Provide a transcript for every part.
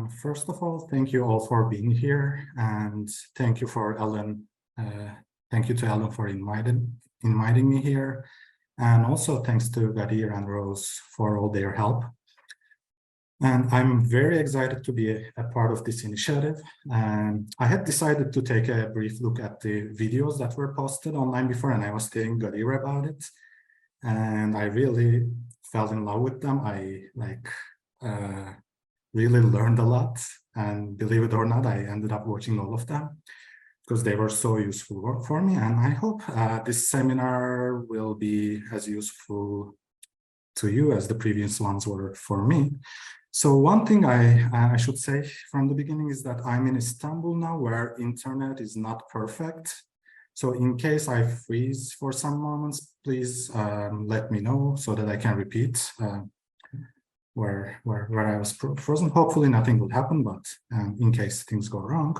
First of all, thank you all for being here, and thank you for Ellen. Thank you to Ellen for inviting me here, and also thanks to Gadir and Rose for all their help. And I'm very excited to be a part of this initiative. And I had decided to take a brief look at the videos that were posted online before, and I was telling Gadir about it, and I really fell in love with them. I really learned a lot, and believe it or not, I ended up watching all of them because they were so useful for me. And I hope this seminar will be as useful to you as the previous ones were for me. So one thing I should say from the beginning is that I'm in Istanbul now, where internet is not perfect. So in case I freeze for some moments, please let me know so that I can repeat where I was frozen. Hopefully nothing will happen, but in case things go wrong.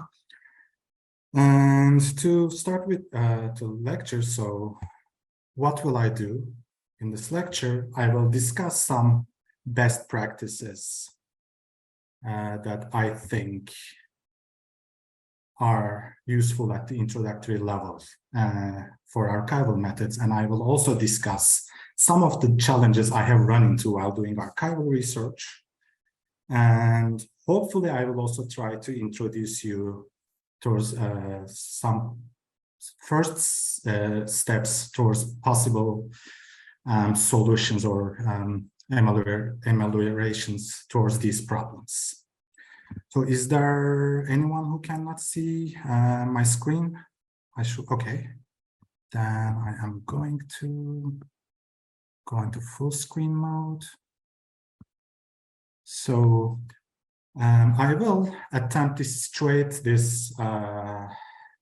And to start with the lecture, so what will I do? In this lecture, I will discuss some best practices that I think are useful at the introductory level for archival methods. And I will also discuss some of the challenges I have run into while doing archival research. And hopefully I will also try to introduce you towards some first steps towards possible solutions or ameliorations towards these problems. So is there anyone who cannot see my screen? Okay. Then I am going to go into full screen mode. So I will attempt to situate this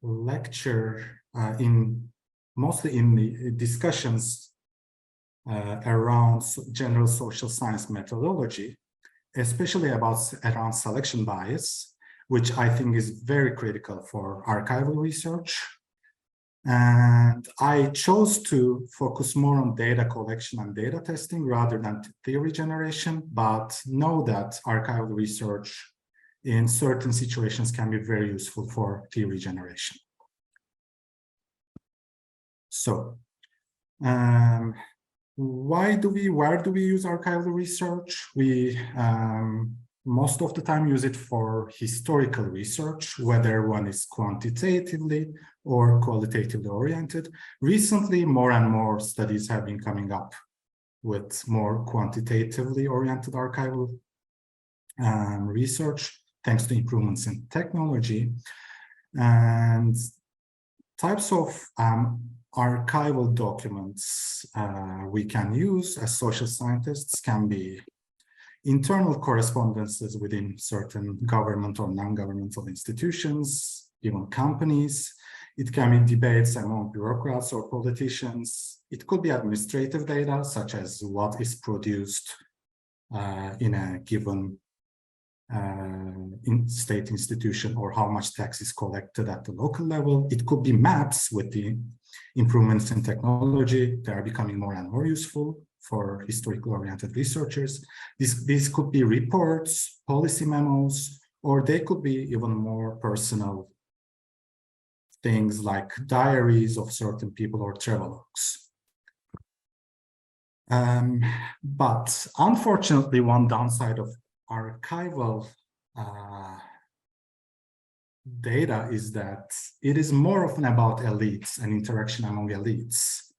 lecture mostly in the discussions around general social science methodology, especially around selection bias, which I think is very critical for archival research. And I chose to focus more on data collection and data testing rather than theory generation, but know that archival research in certain situations can be very useful for theory generation. So, where do we use archival research? We most of the time use it for historical research, whether one is quantitatively or qualitatively oriented. Recently, more and more studies have been coming up with more quantitatively oriented archival research, thanks to improvements in technology. And types of archival documents we can use as social scientists can be internal correspondences within certain government or non-governmental institutions, even companies. It can be debates among bureaucrats or politicians. It could be administrative data, such as what is produced in a given state institution or how much tax is collected at the local level. It could be maps. With the improvements in technology, they are becoming more and more useful for historically oriented researchers. These could be reports, policy memos, or they could be even more personal things like diaries of certain people or travelogues. But unfortunately, one downside of archival data is that it is more often about elites and interaction among elites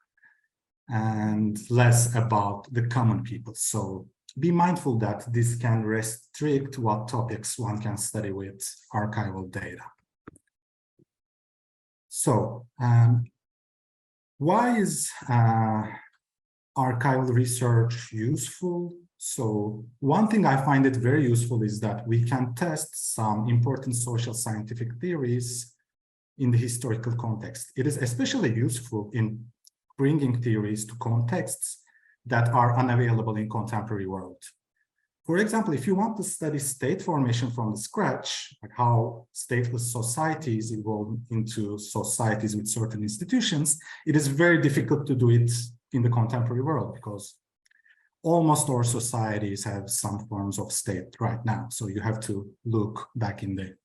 and less about the common people. So be mindful that this can restrict what topics one can study with archival data. So why is archival research useful? So one thing I find it very useful is that we can test some important social scientific theories in the historical context. It is especially useful in bringing theories to contexts that are unavailable in contemporary world. For example, if you want to study state formation from the scratch, like how stateless societies evolve into societies with certain institutions, it is very difficult to do it in the contemporary world because almost all societies have some forms of state right now. So you have to look back in the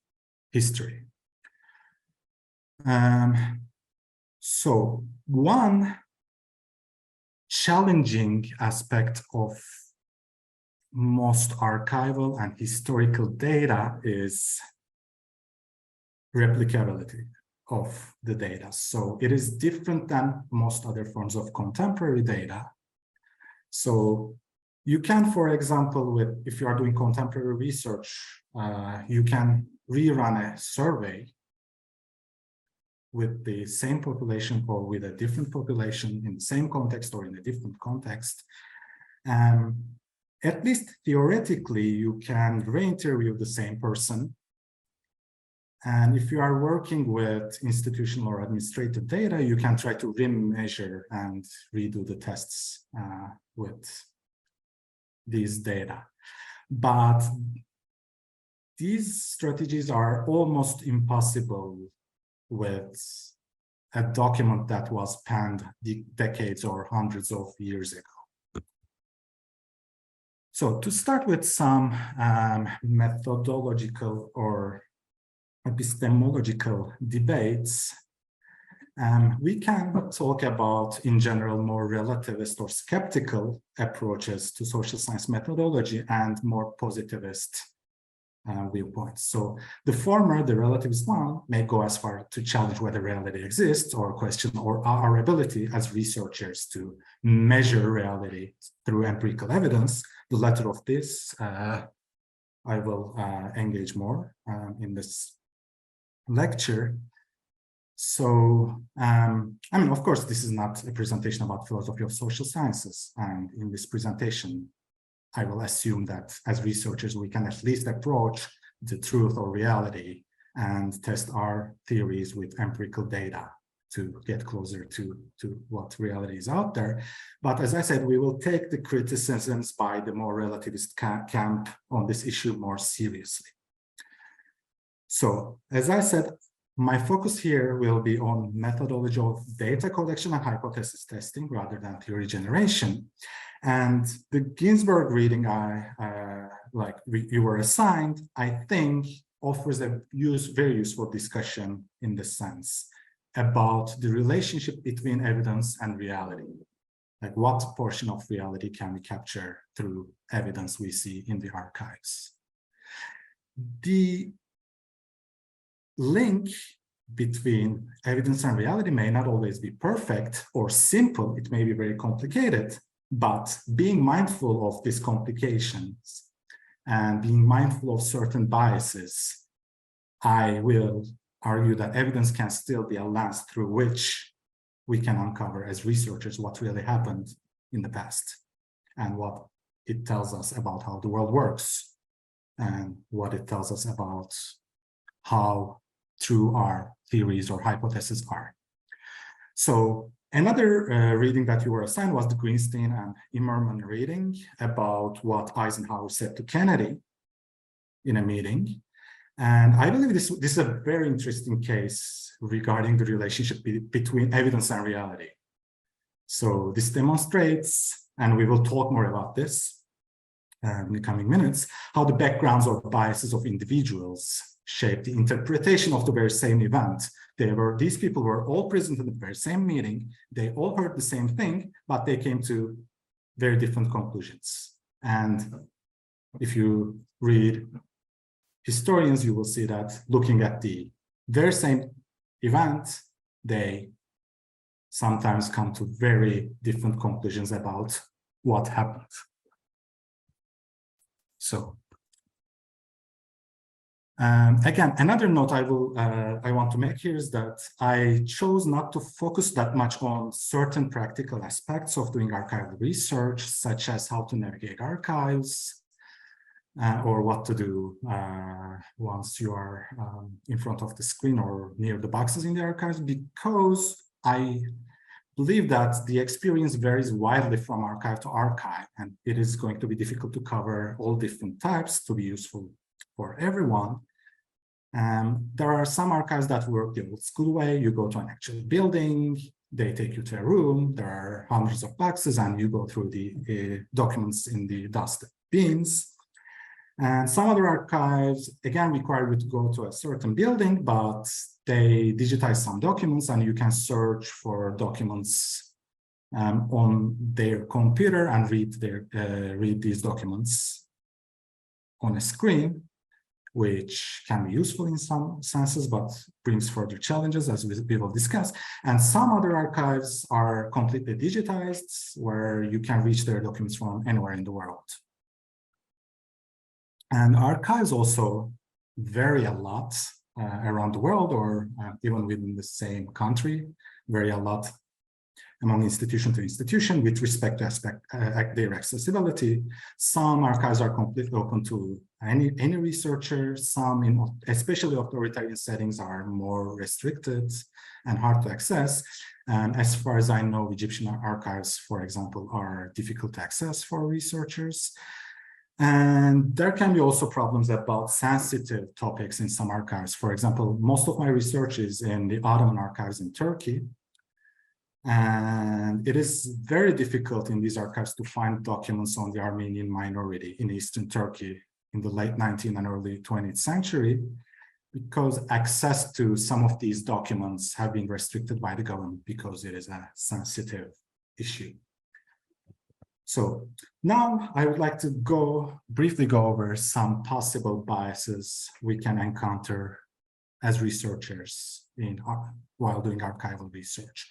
history. So one challenging aspect of most archival and historical data is replicability of the data. So it is different than most other forms of contemporary data. So you can, for example, if you are doing contemporary research, you can rerun a survey with the same population or with a different population in the same context or in a different context. At least theoretically, you can re-interview the same person. And if you are working with institutional or administrative data, you can try to remeasure and redo the tests with these data. But these strategies are almost impossible with a document that was penned decades or hundreds of years ago. So to start with some methodological or epistemological debates, we can talk about, in general, more relativist or skeptical approaches to social science methodology and more positivist viewpoints. So the former, the relativist one, may go as far to challenge whether reality exists or question our ability as researchers to measure reality through empirical evidence. The latter of this, I will engage more in this lecture. So, I mean, of course, this is not a presentation about philosophy of social sciences. And in this presentation, I will assume that as researchers, we can at least approach the truth or reality and test our theories with empirical data to get closer to what reality is out there. But as I said, we will take the criticisms by the more relativist camp on this issue more seriously. So, as I said, my focus here will be on methodology of data collection and hypothesis testing rather than theory generation. And the Ginsberg reading you were assigned, I think offers a very useful discussion in this sense about the relationship between evidence and reality. Like what portion of reality can we capture through evidence we see in the archives? The link between evidence and reality may not always be perfect or simple. It may be very complicated, but being mindful of these complications and being mindful of certain biases, I will argue that evidence can still be a lens through which we can uncover as researchers what really happened in the past and what it tells us about how the world works and what it tells us about how true our theories or hypotheses are. So another reading that you were assigned was the Greenstein and Immerman reading about what Eisenhower said to Kennedy in a meeting. And I believe this is a very interesting case regarding the relationship between evidence and reality. So this demonstrates, and we will talk more about this in the coming minutes, how the backgrounds or biases of individuals shape the interpretation of the very same event. These people were all present in the very same meeting. They all heard the same thing, but they came to very different conclusions. And if you read historians, you will see that looking at the very same event, they sometimes come to very different conclusions about what happened. So, again, another note I want to make here is that I chose not to focus that much on certain practical aspects of doing archival research, such as how to navigate archives, or what to do once you are in front of the screen or near the boxes in the archives, because I believe that the experience varies widely from archive to archive, and it is going to be difficult to cover all different types to be useful for everyone. There are some archives that work the old school way. You go to an actual building, They take you to a room, there are hundreds of boxes, and you go through the documents in the dust bins. And some other archives, again, require you to go to a certain building, but they digitize some documents, and you can search for documents on their computer and read these documents on a screen, which can be useful in some senses, but brings further challenges, as we will discuss. And some other archives are completely digitized, where you can reach their documents from anywhere in the world. And archives also vary a lot around the world, or even within the same country, vary a lot among institution to institution with respect to their accessibility. Some archives are completely open to any researcher. Some, especially authoritarian settings, are more restricted and hard to access. And as far as I know, Egyptian archives, for example, are difficult to access for researchers. And there can be also problems about sensitive topics in some archives. For example, most of my research is in the Ottoman archives in Turkey. And it is very difficult in these archives to find documents on the Armenian minority in Eastern Turkey in the late 19th and early 20th century, because access to some of these documents have been restricted by the government because it is a sensitive issue. So now I would like to briefly go over some possible biases we can encounter as researchers while doing archival research.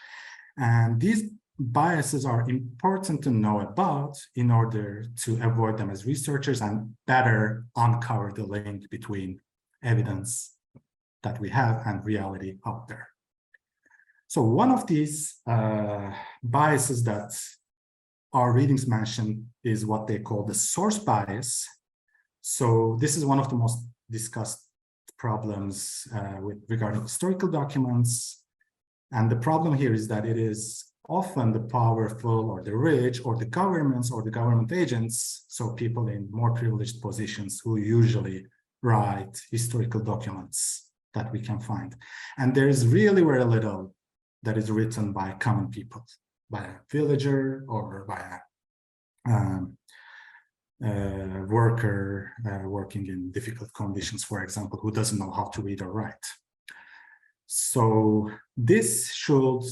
And these biases are important to know about in order to avoid them as researchers and better uncover the link between evidence that we have and reality out there. So one of these biases that our readings mentioned is what they call the source bias. So this is one of the most discussed problems regarding historical documents. And the problem here is that it is often the powerful or the rich or the governments or the government agents, so people in more privileged positions, who usually write historical documents that we can find. And there is really very little that is written by common people, by a villager or by a worker working in difficult conditions, for example, who doesn't know how to read or write. So this should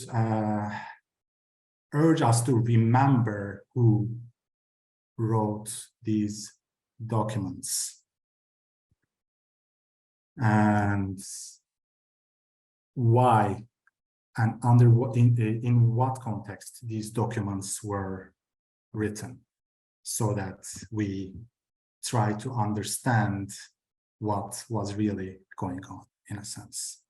urge us to remember who wrote these documents and why and under what, in what context these documents were written, so that we try to understand what was really going on, in a sense.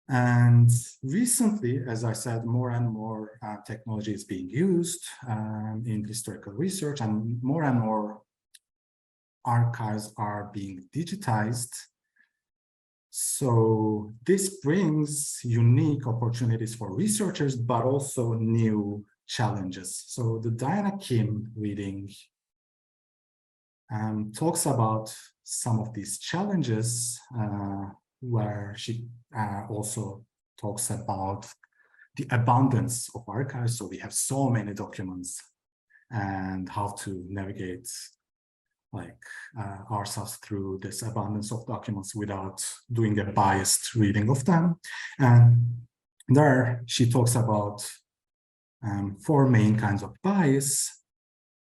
And recently, as I said, more and more technology is being used in historical research, and more archives are being digitized. So this brings unique opportunities for researchers, but also new challenges. So the Diana Kim reading talks about some of these challenges, where she also talks about the abundance of archives. So we have so many documents, and how to navigate ourselves through this abundance of documents without doing a biased reading of them. And there she talks about 4 main kinds of bias.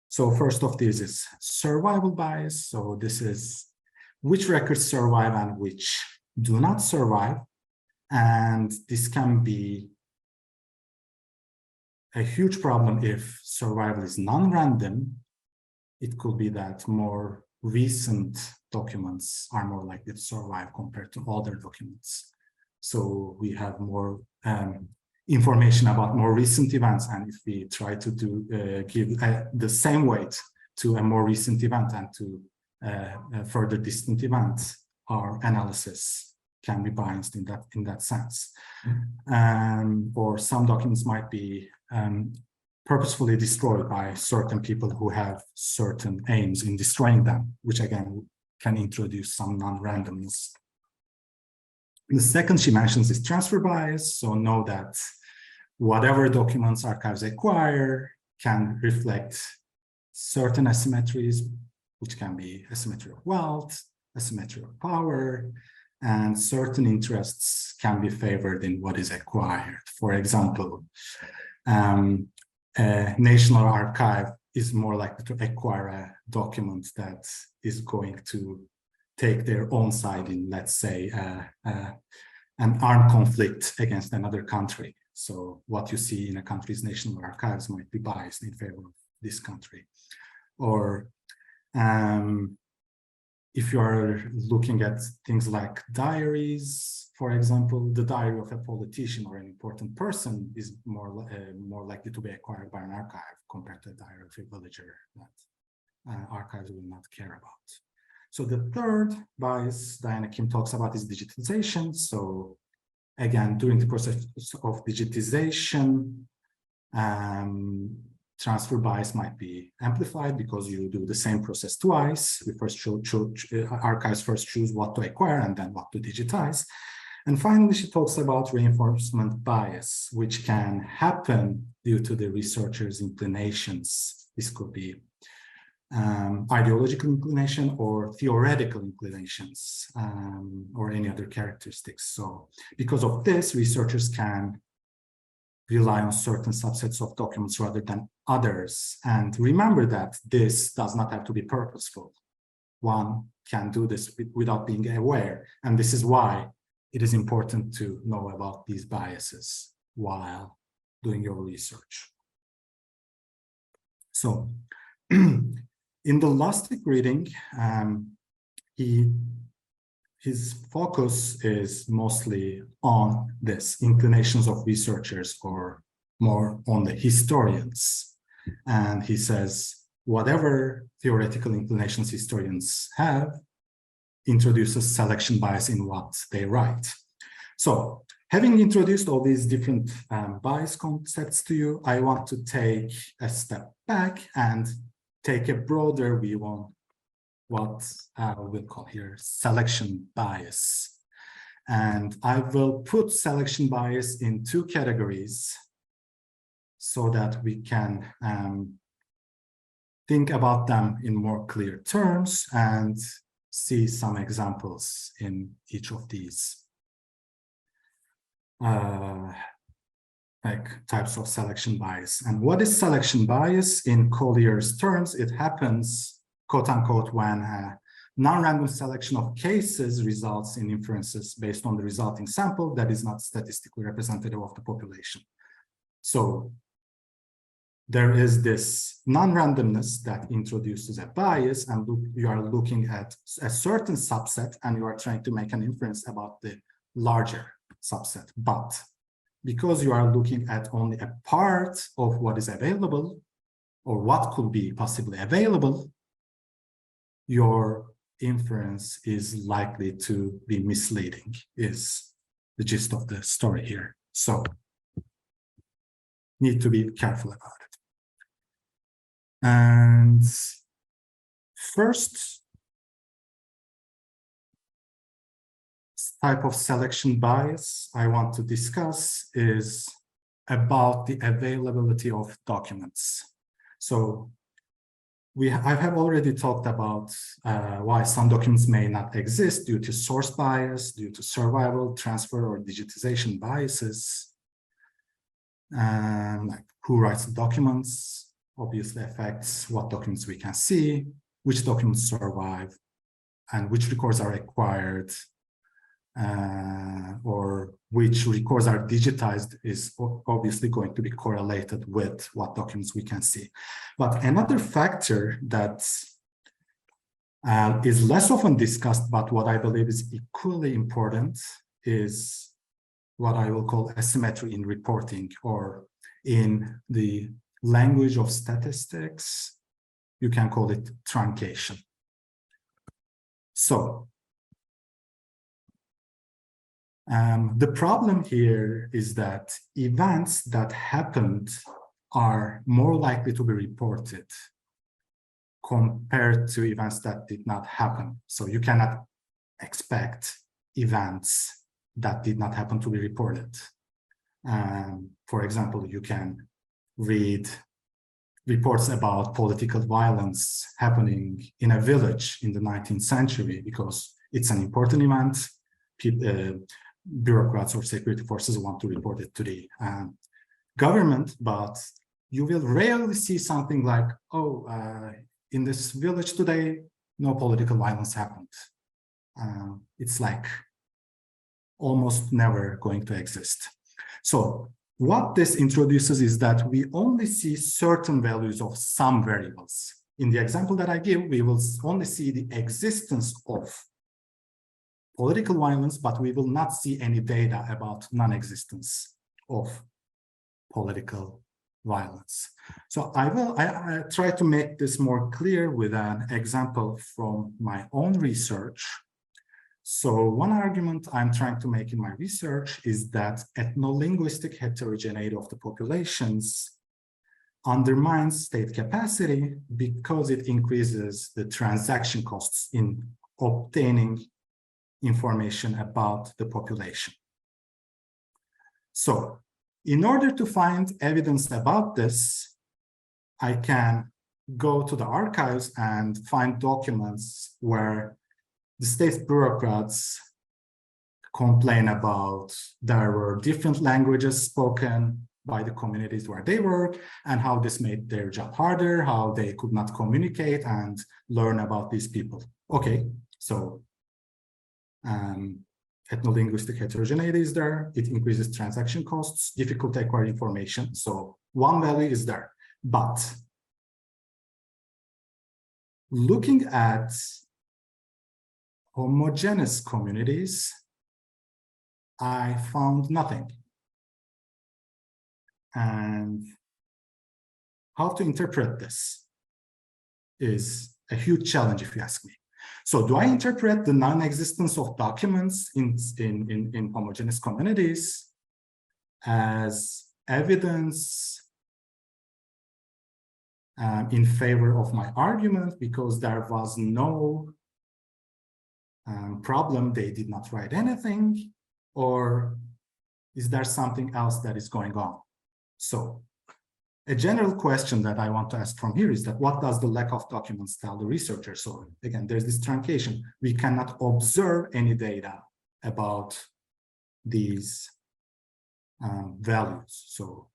So first of these is survival bias. So this is which records survive and which do not survive. And this can be a huge problem if survival is non-random. It could be that more recent documents are more likely to survive compared to older documents. So we have more information about more recent events, and if we try to give the same weight to a more recent event and to a further distant event, our analysis can be biased in that sense. Or some documents might be purposefully destroyed by certain people who have certain aims in destroying them, which again can introduce some non-randomness. The second she mentions is transfer bias. So know that whatever documents archives acquire can reflect certain asymmetries, which can be asymmetry of wealth, asymmetry of power, and certain interests can be favored in what is acquired. For example, a national archive is more likely to acquire a document that is going to take their own side in, let's say, an armed conflict against another country. So what you see in a country's national archives might be biased in favor of this country. Or if you are looking at things like diaries, for example, the diary of a politician or an important person is more likely to be acquired by an archive compared to the diary of a villager that archives will not care about. So the third bias Diana Kim talks about is digitization. So again, during the process of digitization, transfer bias might be amplified because you do the same process twice. We first archives first choose what to acquire and then what to digitize. And finally, she talks about reinforcement bias, which can happen due to the researcher's inclinations. This could be ideological inclination or theoretical inclinations or any other characteristics. So because of this, researchers can rely on certain subsets of documents rather than others. And remember that this does not have to be purposeful. One can do this without being aware. And this is why it is important to know about these biases while doing your research. So in the Lustig reading, his focus is mostly on this, inclinations of researchers, or more on the historians. And he says, whatever theoretical inclinations historians have introduces selection bias in what they write. So having introduced all these different bias concepts to you, I want to take a step back and take a broader view on what we'll call here selection bias. And I will put selection bias in two categories so that we can think about them in more clear terms and see some examples in each of these like types of selection bias. And what is selection bias? In Collier's terms, it happens, quote unquote, when a non-random selection of cases results in inferences based on the resulting sample that is not statistically representative of the population. So there is this non-randomness that introduces a bias, and you are looking at a certain subset and you are trying to make an inference about the larger subset. But because you are looking at only a part of what is available or what could be possibly available, your inference is likely to be misleading, is the gist of the story here. So need to be careful about it. And first type of selection bias I want to discuss is about the availability of documents. So I have already talked about why some documents may not exist due to source bias, due to survival, transfer, or digitization biases. Like who writes the documents obviously affects what documents we can see, which documents survive, and which records are acquired, or which records are digitized is obviously going to be correlated with what documents we can see. But another factor that is less often discussed, but what I believe is equally important, is what I will call asymmetry in reporting, or in the language of statistics, you can call it truncation. So the problem here is that events that happened are more likely to be reported compared to events that did not happen. So you cannot expect events that did not happen to be reported. For example, you can read reports about political violence happening in a village in the 19th century because it's an important event. Bureaucrats or security forces want to report it to the government, but you will rarely see something like, oh, in this village today, no political violence happened. It's like almost never going to exist. So what this introduces is that we only see certain values of some variables. In the example that I give, we will only see the existence of political violence, but we will not see any data about non-existence of political violence. So I try to make this more clear with an example from my own research. So one argument I'm trying to make in my research is that ethno-linguistic heterogeneity of the populations undermines state capacity because it increases the transaction costs in obtaining information about the population. So in order to find evidence about this, I can go to the archives and find documents where the state bureaucrats complain about there were different languages spoken by the communities where they work and how this made their job harder, how they could not communicate and learn about these people. Okay, so ethno-linguistic heterogeneity is there. It increases transaction costs, difficult to acquire information. So one value is there. But looking at homogeneous communities, I found nothing. And how to interpret this is a huge challenge, if you ask me. So do I interpret the non-existence of documents in homogeneous communities as evidence in favor of my argument because there was no problem, they did not write anything, or is there something else that is going on? So a general question that I want to ask from here is that what does the lack of documents tell the researcher? So again, there's this truncation. We cannot observe any data about these values. So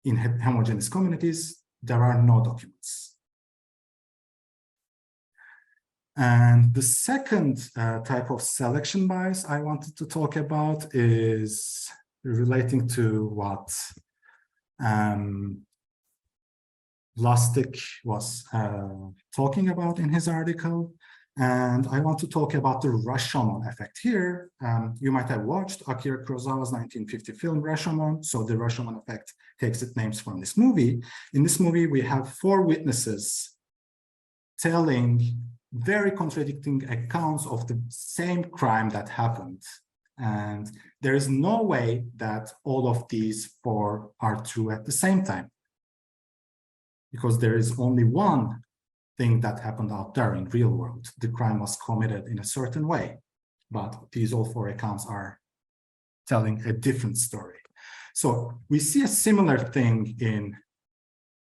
in homogeneous communities, there are no documents. And the second type of selection bias I wanted to talk about is relating to what Lustig was talking about in his article. And I want to talk about the Rashomon effect here. You might have watched Akira Kurosawa's 1950 film Rashomon. So the Rashomon effect takes its names from this movie. In this movie, we have 4 witnesses telling very contradicting accounts of the same crime that happened. And there is no way that all of these 4 are true at the same time, because there is only one thing that happened out there in real world. The crime was committed in a certain way, but these all 4 accounts are telling a different story. So we see a similar thing in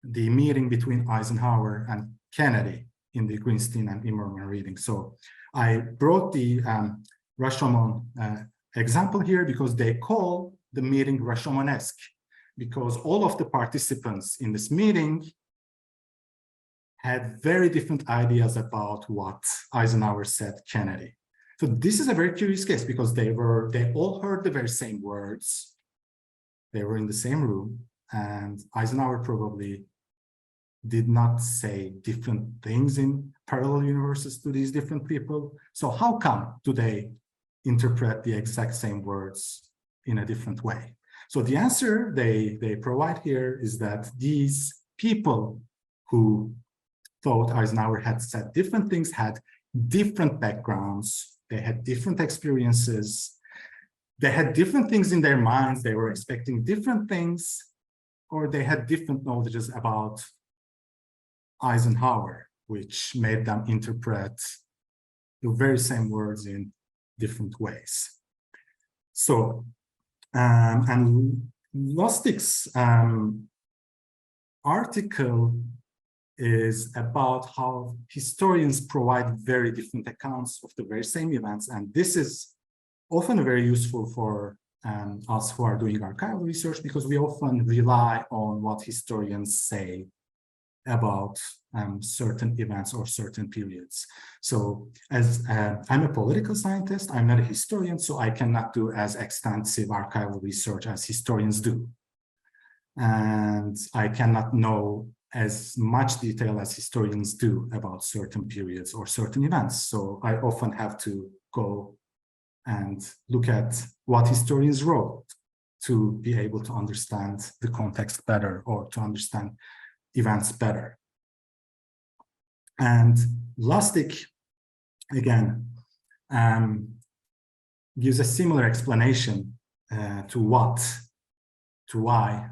the meeting between Eisenhower and Kennedy in the Greenstein and Immerman reading. So I brought the Rashomon example here because they call the meeting Rashomonesque, because all of the participants in this meeting had very different ideas about what Eisenhower said Kennedy. So this is a very curious case because they all heard the very same words. They were in the same room, and Eisenhower probably did not say different things in parallel universes to these different people. So how come do they interpret the exact same words in a different way? So the answer they provide here is that these people who thought Eisenhower had said different things had different backgrounds, they had different experiences, they had different things in their minds, they were expecting different things, or they had different knowledges about Eisenhower, which made them interpret the very same words in different ways. So, and Lustig's article is about how historians provide very different accounts of the very same events. And this is often very useful for us who are doing archival research, because we often rely on what historians say about certain events or certain periods. So as I'm a political scientist, I'm not a historian, so I cannot do as extensive archival research as historians do. And I cannot know as much detail as historians do about certain periods or certain events. So I often have to go and look at what historians wrote to be able to understand the context better or to understand events better. And Lustig, again, gives a similar explanation to why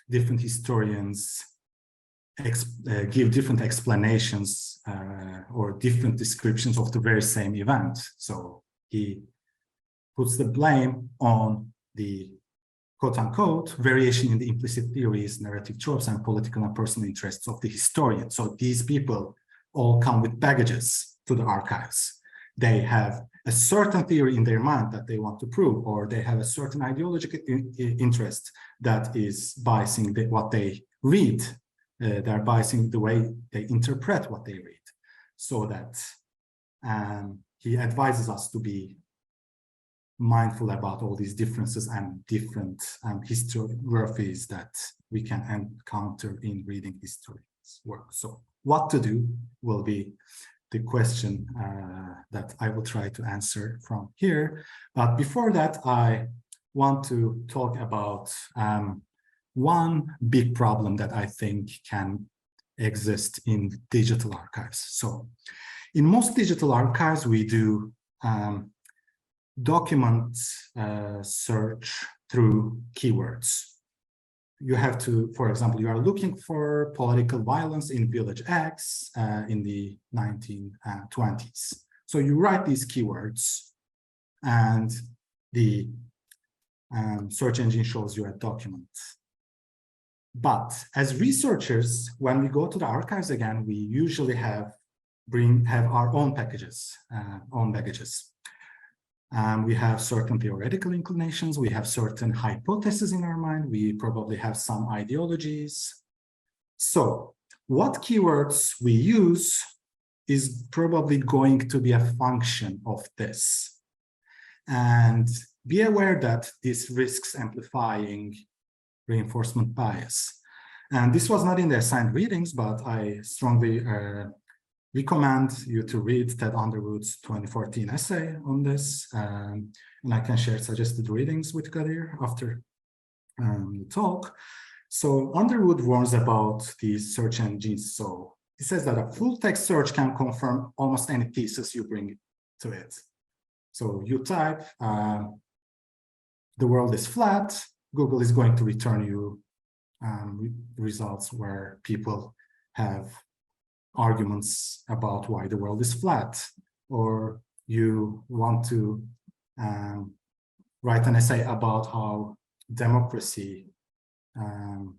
different historians give different explanations or different descriptions of the very same event. So he puts the blame on the quote-unquote variation in the implicit theories, narrative tropes, and political and personal interests of the historian. So these people all come with baggages to the archives. They have a certain theory in their mind that they want to prove, or they have a certain ideological interest that is biasing what they read. They're biasing the way they interpret what they read. So that he advises us to be mindful about all these differences and different historiographies that we can encounter in reading historians' work. So what to do will be the question that I will try to answer from here. But before that, I want to talk about one big problem that I think can exist in digital archives. So in most digital archives, we do document search through keywords. You have to, for example, you are looking for political violence in village X in the 1920s. So you write these keywords and the search engine shows you a document. But as researchers, when we go to the archives again, we usually have our own packages, own baggages. We have certain theoretical inclinations, we have certain hypotheses in our mind, we probably have some ideologies. So what keywords we use is probably going to be a function of this. And be aware that this risks amplifying reinforcement bias. And this was not in the assigned readings, but I strongly recommend you to read Ted Underwood's 2014 essay on this, and I can share suggested readings with Kadir after the talk. So Underwood warns about these search engines. So he says that a full text search can confirm almost any thesis you bring to it. So you type, the world is flat, Google is going to return you results where people have arguments about why the world is flat, or you want to write an essay about how democracy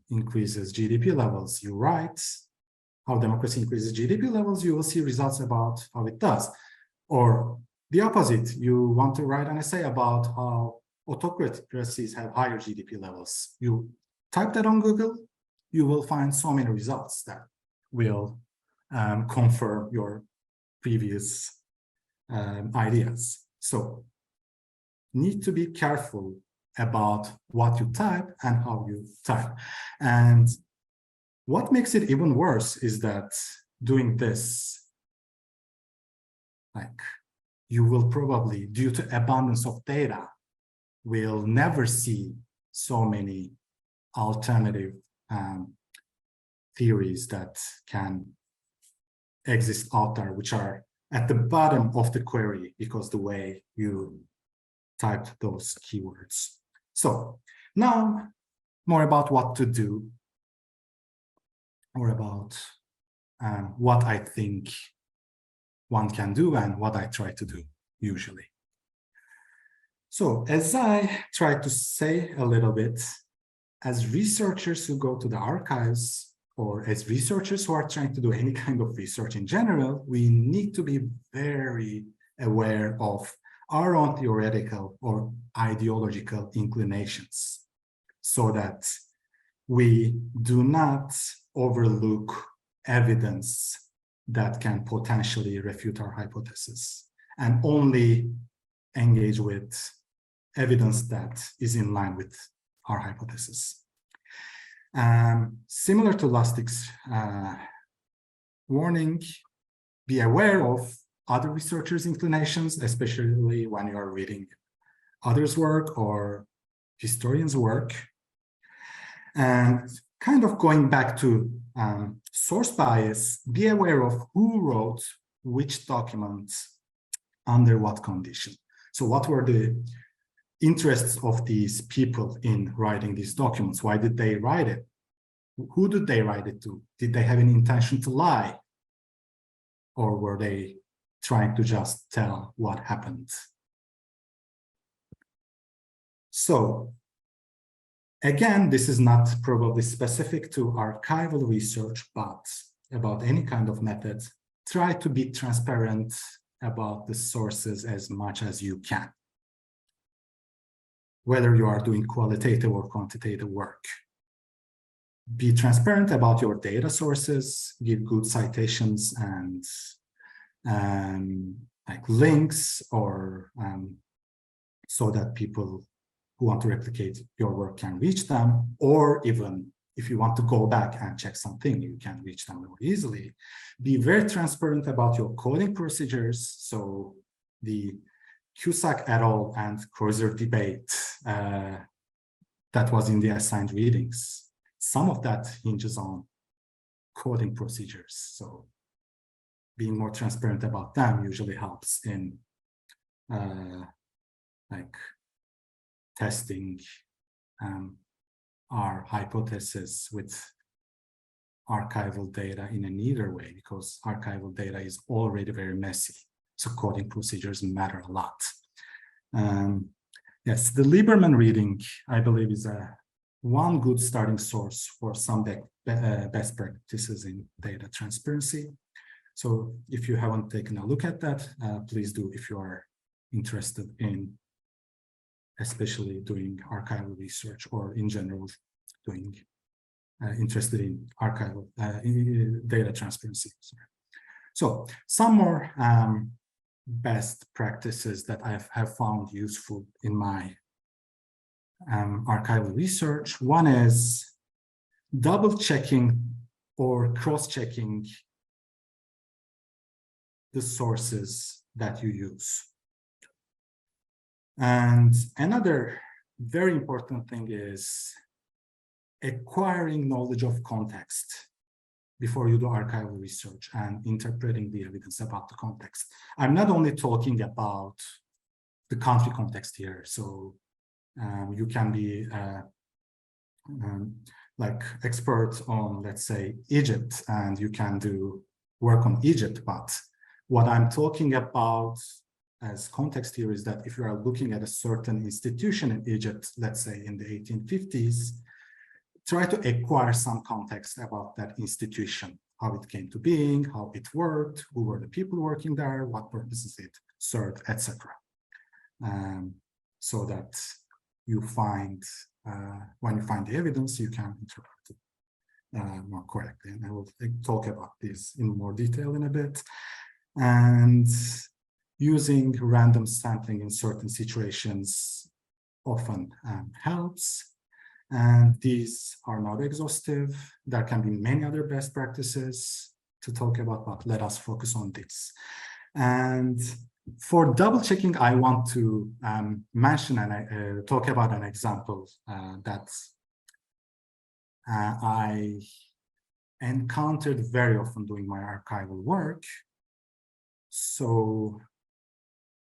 increases GDP levels. You write how democracy increases GDP levels, you will see results about how it does. Or the opposite, you want to write an essay about how autocracies have higher GDP levels. You type that on Google, you will find so many results that will confirm your previous ideas. So need to be careful about what you type and how you type. And what makes it even worse is that doing this, like, you will probably, due to abundance of data, will never see so many alternative theories that can exist out there, which are at the bottom of the query because the way you typed those keywords. So now more about what to do, or about what I think one can do and what I try to do usually. So as I tried to say a little bit, as researchers who go to the archives, or as researchers who are trying to do any kind of research in general, we need to be very aware of our own theoretical or ideological inclinations so that we do not overlook evidence that can potentially refute our hypothesis and only engage with evidence that is in line with our hypothesis. Similar to Lustig's warning, be aware of other researchers' inclinations, especially when you are reading others' work or historians' work. And kind of going back to source bias, be aware of who wrote which documents under what condition. So what were the interests of these people in writing these documents? Why did they write it? Who did they write it to? Did they have any intention to lie? Or were they trying to just tell what happened? So again, this is not probably specific to archival research, but about any kind of method, try to be transparent about the sources as much as you can, whether you are doing qualitative or quantitative work. Be transparent about your data sources, give good citations and like links, or so that people who want to replicate your work can reach them, or even if you want to go back and check something, you can reach them more easily. Be very transparent about your coding procedures. So the Cusack et al. And Kreuzer debate that was in the assigned readings, some of that hinges on coding procedures. So being more transparent about them usually helps in like testing our hypothesis with archival data in a neater way, because archival data is already very messy. So coding procedures matter a lot. Yes, the Lieberman reading, I believe, is one good starting source for some best practices in data transparency. So if you haven't taken a look at that, please do if you are interested in especially doing archival research, or in general doing interested in archival data transparency. Sorry. So some more best practices that I have found useful in my archival research. One is double checking or cross-checking the sources that you use. And another very important thing is acquiring knowledge of context before you do archival research and interpreting the evidence about the context. I'm not only talking about the country context here. So you can be like expert on, let's say, Egypt, and you can do work on Egypt. But what I'm talking about as context here is that if you are looking at a certain institution in Egypt, let's say in the 1850s, try to acquire some context about that institution, how it came to being, how it worked, who were the people working there, what purposes it served, etc. So that you find, when you find the evidence, you can interpret it more correctly. And I will talk about this in more detail in a bit. And using random sampling in certain situations often helps. And these are not exhaustive. There can be many other best practices to talk about, but let us focus on this. And for double checking, I want to mention and talk about an example that I encountered very often doing my archival work. So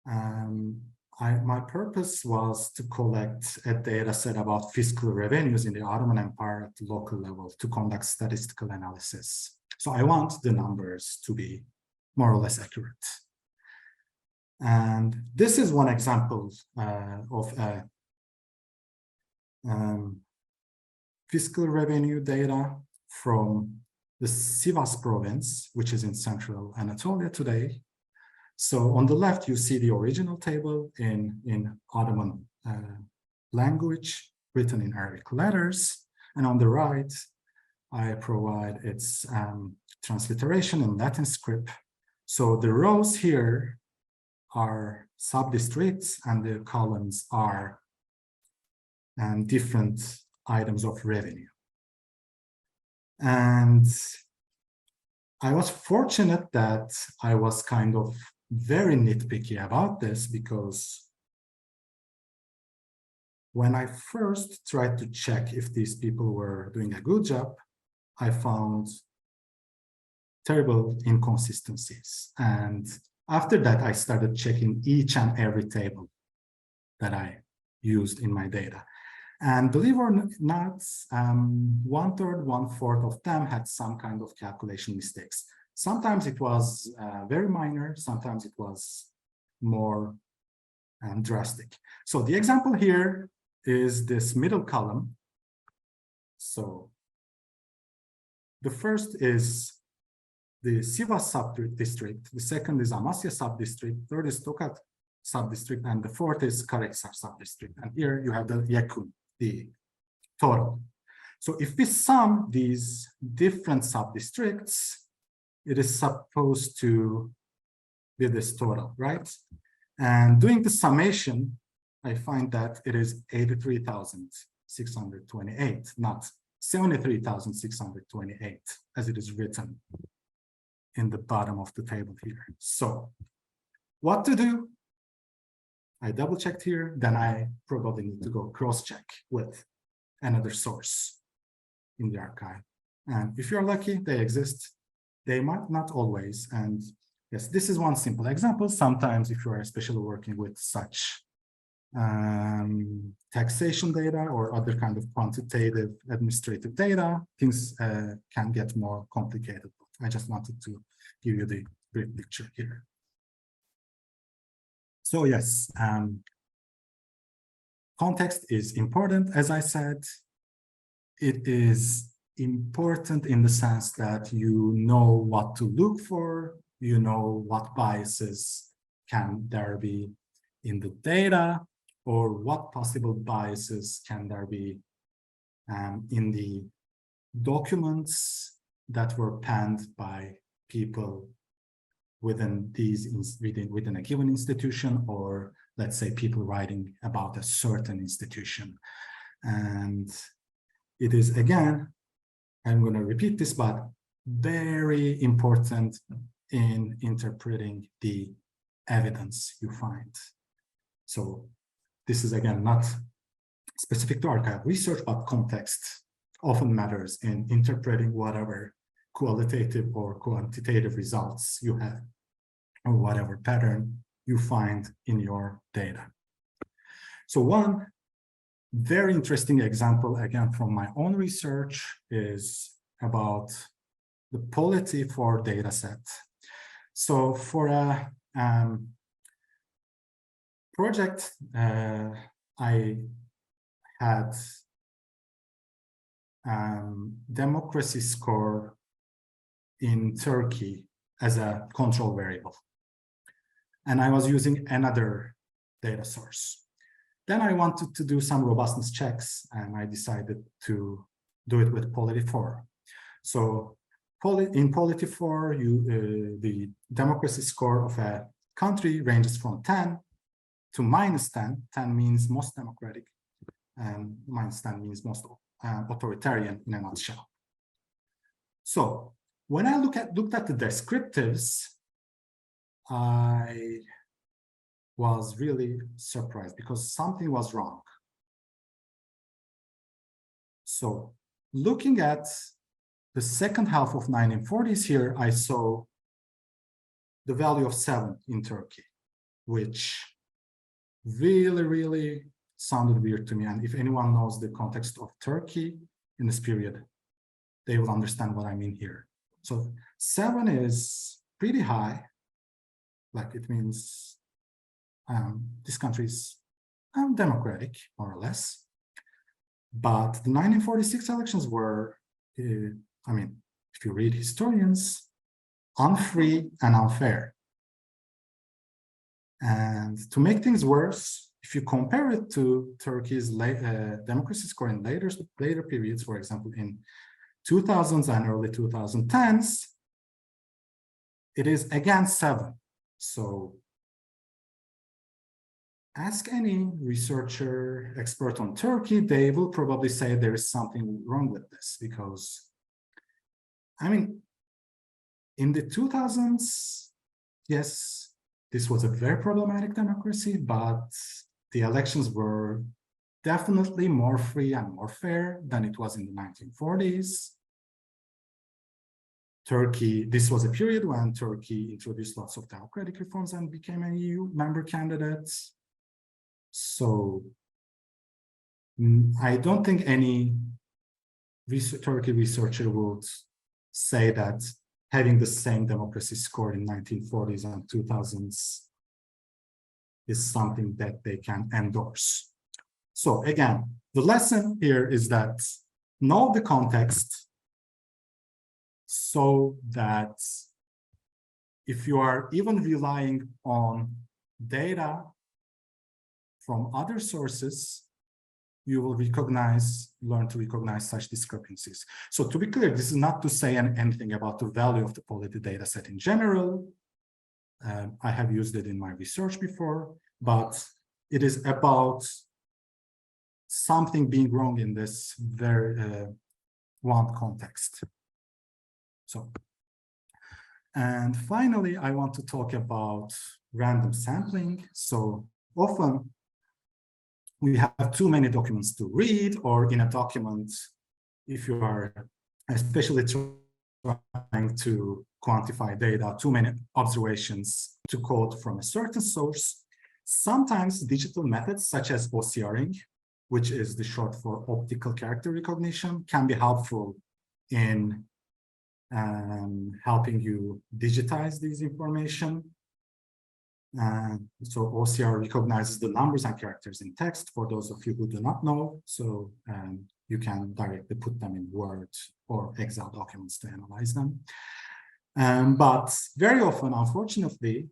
my purpose was to collect a data set about fiscal revenues in the Ottoman Empire at the local level to conduct statistical analysis. So I want the numbers to be more or less accurate. And this is one example of a fiscal revenue data from the Sivas province, which is in central Anatolia today. So on the left, you see the original table in Ottoman language, written in Arabic letters. And on the right, I provide its transliteration in Latin script. So the rows here are sub-districts and the columns are different items of revenue. And I was fortunate that I was kind of very nitpicky about this, because when I first tried to check if these people were doing a good job, I found terrible inconsistencies. And after that, I started checking each and every table that I used in my data. And believe it or not, 1/3, 1/4 of them had some kind of calculation mistakes. Sometimes it was very minor, sometimes it was more drastic. So the example here is this middle column. So the first is the Sivas sub-district, the second is Amasya sub-district, third is Tokat sub-district, and the fourth is Karahisar sub-district. And here you have the Yakun, the total. So if we sum these different sub-districts, it is supposed to be this total, right? And doing the summation, I find that it is 83,628, not 73,628, as it is written in the bottom of the table here. So what to do? I double checked here, then I probably need to go cross-check with another source in the archive. And if you're lucky, they exist. They might not always. And yes, this is one simple example. Sometimes if you are especially working with such taxation data or other kind of quantitative administrative data, things can get more complicated. I just wanted to give you the brief picture here. So yes, context is important. As I said, it is important in the sense that you know what to look for, you know what biases can there be in the data, or what possible biases can there be in the documents that were penned by people within a given institution, or let's say people writing about a certain institution. And it is, again, I'm going to repeat this, but very important in interpreting the evidence you find. So this is, again, not specific to archive research, but context often matters in interpreting whatever qualitative or quantitative results you have, or whatever pattern you find in your data. So one very interesting example, again, from my own research, is about the polity for data set. So for a project, I had democracy score in Turkey as a control variable. And I was using another data source. Then I wanted to do some robustness checks, and I decided to do it with polity 4. So in polity 4, the democracy score of a country ranges from 10 to -10. 10 means most democratic, and -10 means most authoritarian in a nutshell. So when I looked at the descriptives, I was really surprised because something was wrong. So looking at the second half of 1940s here, I saw the value of 7 in Turkey, which really sounded weird to me. And if anyone knows the context of Turkey in this period, they will understand what I mean here. So 7 is pretty high. Like, it means this country is democratic, more or less. But the 1946 elections were, I mean, if you read historians, unfree and unfair. And to make things worse, if you compare it to Turkey's democracy score in later periods, for example, in 2000s and early 2010s, it is again 7. So ask any researcher, expert on Turkey, they will probably say there is something wrong with this because, I mean, in the 2000s, yes, this was a very problematic democracy, but the elections were definitely more free and more fair than it was in the 1940s. Turkey, this was a period when Turkey introduced lots of democratic reforms and became an EU member candidate. So I don't think any Turkey researcher would say that having the same democracy score in 1940s and 2000s is something that they can endorse. So again, the lesson here is that know the context so that if you are even relying on data from other sources, you will learn to recognize such discrepancies. So to be clear, this is not to say anything about the value of the polity data set in general. I have used it in my research before, but it is about something being wrong in this very one context. So, and finally, I want to talk about random sampling. So often we have too many documents to read, or in a document, if you are especially trying to quantify data, too many observations to quote from a certain source. Sometimes digital methods such as OCRing, which is the short for optical character recognition, can be helpful in helping you digitize this information. So OCR recognizes the numbers and characters in text for those of you who do not know. So you can directly put them in Word or Excel documents to analyze them. But very often, unfortunately,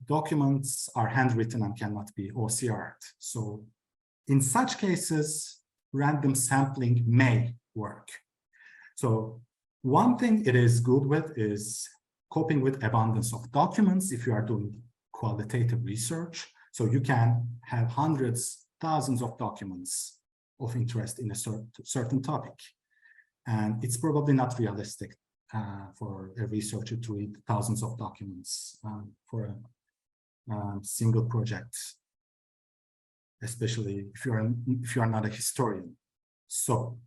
documents are handwritten and cannot be OCR'd. So in such cases, random sampling may work. So one thing it is good with is coping with abundance of documents if you are doing qualitative research. So you can have hundreds, thousands of documents of interest in a certain topic. And it's probably not realistic for a researcher to read thousands of documents for a single project, especially if you are not a historian. So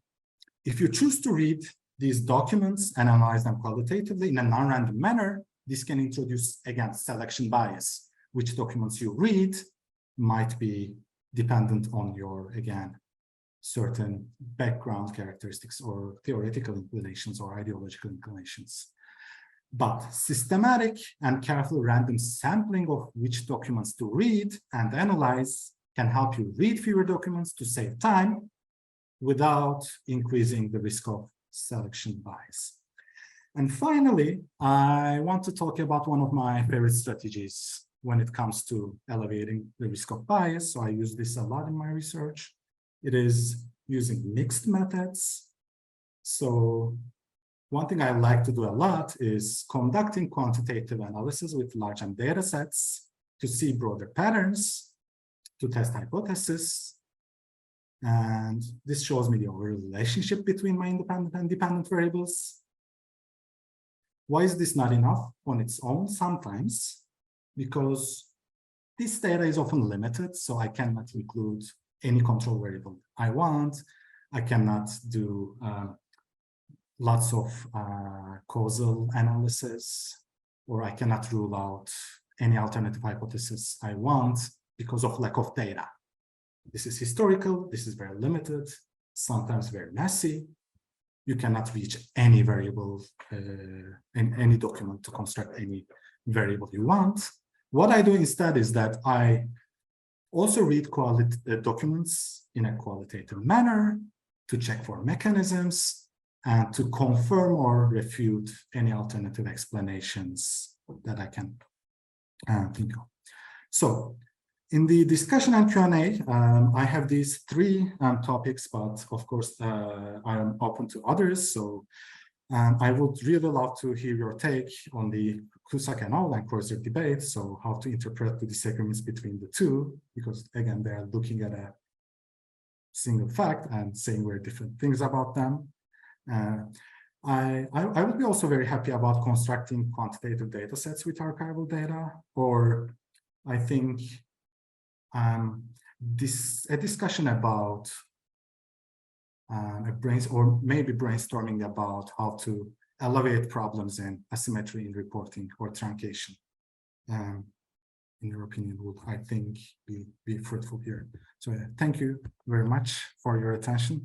if you choose to read these documents and analyze them qualitatively in a non-random manner, this can introduce, again, selection bias. Which documents you read might be dependent on your, again, certain background characteristics or theoretical inclinations or ideological inclinations. But systematic and careful random sampling of which documents to read and analyze can help you read fewer documents to save time without increasing the risk of selection bias. And finally, I want to talk about one of my favorite strategies when it comes to elevating the risk of bias. So I use this a lot in my research. It is using mixed methods. So one thing I like to do a lot is conducting quantitative analysis with large data sets to see broader patterns, to test hypotheses. And this shows me the overall relationship between my independent and dependent variables. Why is this not enough on its own? Sometimes, because this data is often limited, so I cannot include any control variable I want. I cannot do lots of causal analysis, or I cannot rule out any alternative hypothesis I want because of lack of data. This is historical, this is very limited, sometimes very messy. You cannot reach any variable in any document to construct any variable you want. What I do instead is that I also read documents in a qualitative manner, to check for mechanisms, and to confirm or refute any alternative explanations that I can think of. So in the discussion and Q&A, I have these three topics, but of course, I am open to others. So I would really love to hear your take on the Cusack et al. And Croiser debate. So how to interpret the disagreements between the two, because again, they are looking at a single fact and saying very different things about them. I would be also very happy about constructing quantitative data sets with archival data, or I think a discussion about or maybe brainstorming about how to alleviate problems in asymmetry in reporting or truncation. In your opinion, would, I think, be fruitful here. So thank you very much for your attention.